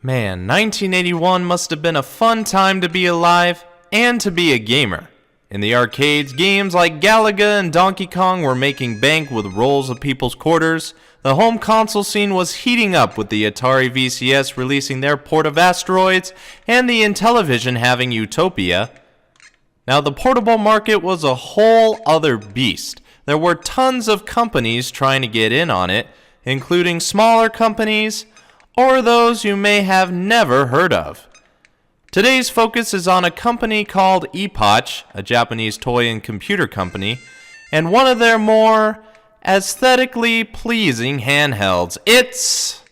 Man, 1981 must have been a fun time to be alive and to be a gamer. In the arcades, games like Galaga and Donkey Kong were making bank with rolls of people's quarters. The home console scene was heating up with the Atari VCS releasing their port of Asteroids and the Intellivision having Utopia. Now, the portable market was a whole other beast. There were tons of companies trying to get in on it, including smaller companies or those you may have never heard of. Today's focus is on a company called Epoch, a Japanese toy and computer company, and one of their more aesthetically pleasing handhelds. It's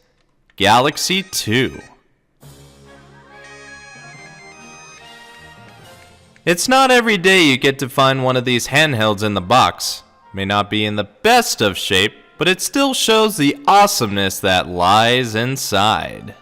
Galaxy 2. It's not every day you get to find one of these handhelds in the box. May not be in the best of shape, but it still shows the awesomeness that lies inside.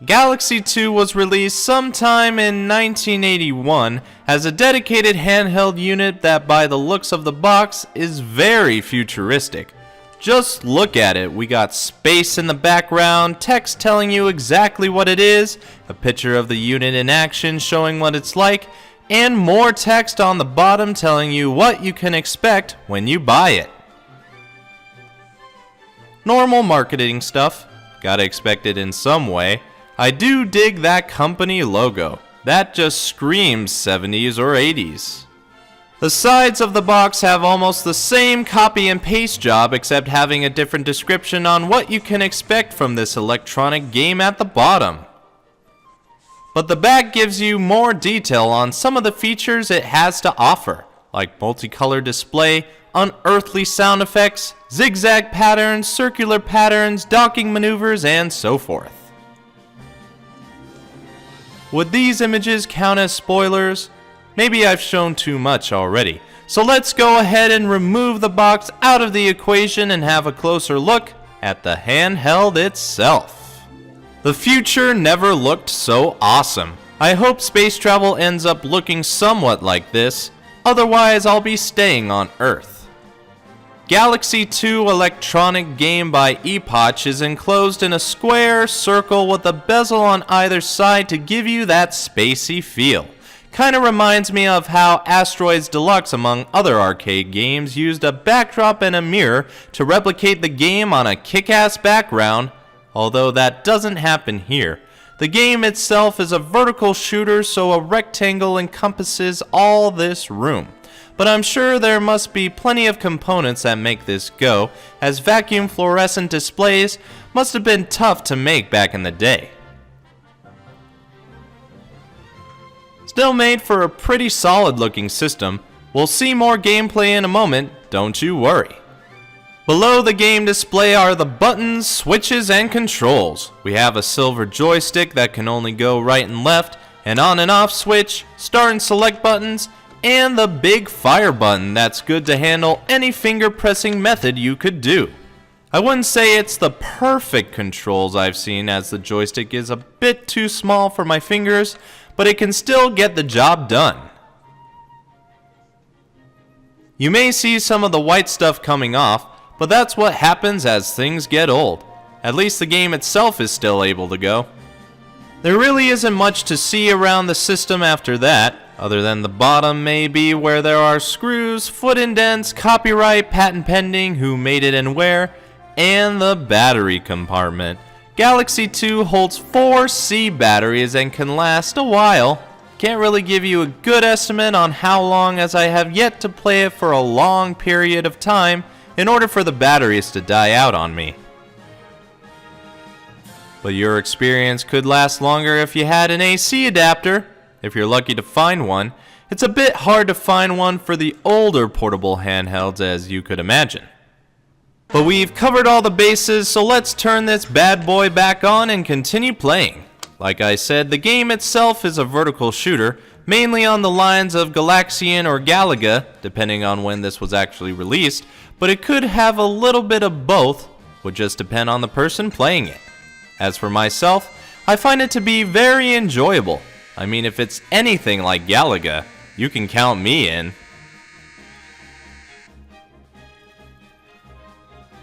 Galaxy 2 was released sometime in 1981 as a dedicated handheld unit that by the looks of the box is very futuristic. Just look at it. We got space in the background, text telling you exactly what it is, a picture of the unit in action showing what it's like, and more text on the bottom telling you what you can expect when you buy it. Normal marketing stuff. Gotta expect it in some way. I do dig that company logo. That just screams 70s or 80s. The sides of the box have almost the same copy and paste job except having a different description on what you can expect from this electronic game at the bottom. But the back gives you more detail on some of the features it has to offer, like multicolor display, unearthly sound effects, zigzag patterns, circular patterns, docking maneuvers, and so forth. Would these images count as spoilers? Maybe I've shown too much already. So let's go ahead and remove the box out of the equation and have a closer look at the handheld itself. The future never looked so awesome. I hope space travel ends up looking somewhat like this, otherwise I'll be staying on Earth. Galaxy 2 electronic game by Epoch is enclosed in a square circle with a bezel on either side to give you that spacey feel. Kinda reminds me of how Asteroids Deluxe, among other arcade games, used a backdrop and a mirror to replicate the game on a kick-ass background, although that doesn't happen here. The game itself is a vertical shooter, so a rectangle encompasses all this room. But I'm sure there must be plenty of components that make this go, as vacuum fluorescent displays must have been tough to make back in the day. Still made for a pretty solid looking system. We'll see more gameplay in a moment, don't you worry. Below the game display are the buttons, switches, and controls. We have a silver joystick that can only go right and left, an on and off switch, start and select buttons, and the big fire button that's good to handle any finger pressing method you could do. I wouldn't say it's the perfect controls I've seen, as the joystick is a bit too small for my fingers, but it can still get the job done. You may see some of the white stuff coming off, but that's what happens as things get old. At least the game itself is still able to go. There really isn't much to see around the system after that, other than the bottom maybe, where there are screws, foot indents, copyright, patent pending, who made it and where, and the battery compartment. Galaxy 2 holds 4 C batteries and can last a while. Can't really give you a good estimate on how long, as I have yet to play it for a long period of time in order for the batteries to die out on me. But your experience could last longer if you had an AC adapter, if you're lucky to find one. It's a bit hard to find one for the older portable handhelds, as you could imagine. But we've covered all the bases, so let's turn this bad boy back on and continue playing. Like I said, the game itself is a vertical shooter, mainly on the lines of Galaxian or Galaga, depending on when this was actually released, but it could have a little bit of both, would just depend on the person playing it. As for myself, I find it to be very enjoyable. I mean, if it's anything like Galaga, you can count me in.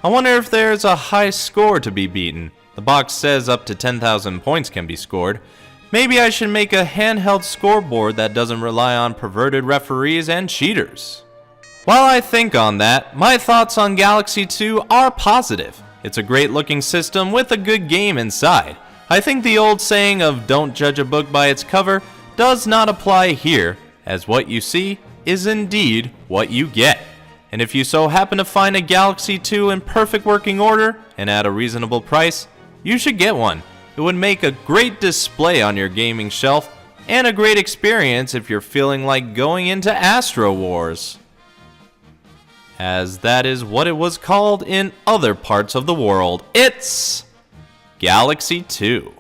I wonder if there's a high score to be beaten. The box says up to 10,000 points can be scored. Maybe I should make a handheld scoreboard that doesn't rely on perverted referees and cheaters. While I think on that, my thoughts on Galaxy 2 are positive. It's a great looking system with a good game inside. I think the old saying of don't judge a book by its cover does not apply here, as what you see is indeed what you get. And if you so happen to find a Galaxy 2 in perfect working order and at a reasonable price, you should get one. It would make a great display on your gaming shelf and a great experience if you're feeling like going into Astro Wars, as that is what it was called in other parts of the world. It's Galaxy 2.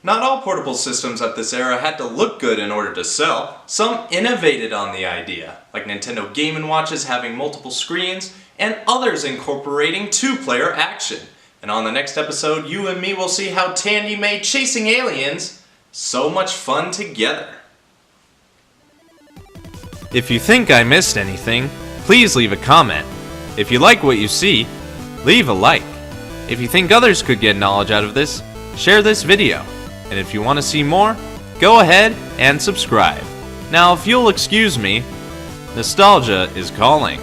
Not all portable systems at this era had to look good in order to sell. Some innovated on the idea, like Nintendo Game & Watches having multiple screens, and others incorporating two-player action. And on the next episode, you and me will see how Tandy made chasing aliens so much fun together. If you think I missed anything, please leave a comment. If you like what you see, leave a like. If you think others could get knowledge out of this, share this video. And if you want to see more, go ahead and subscribe. Now, if you'll excuse me, nostalgia is calling.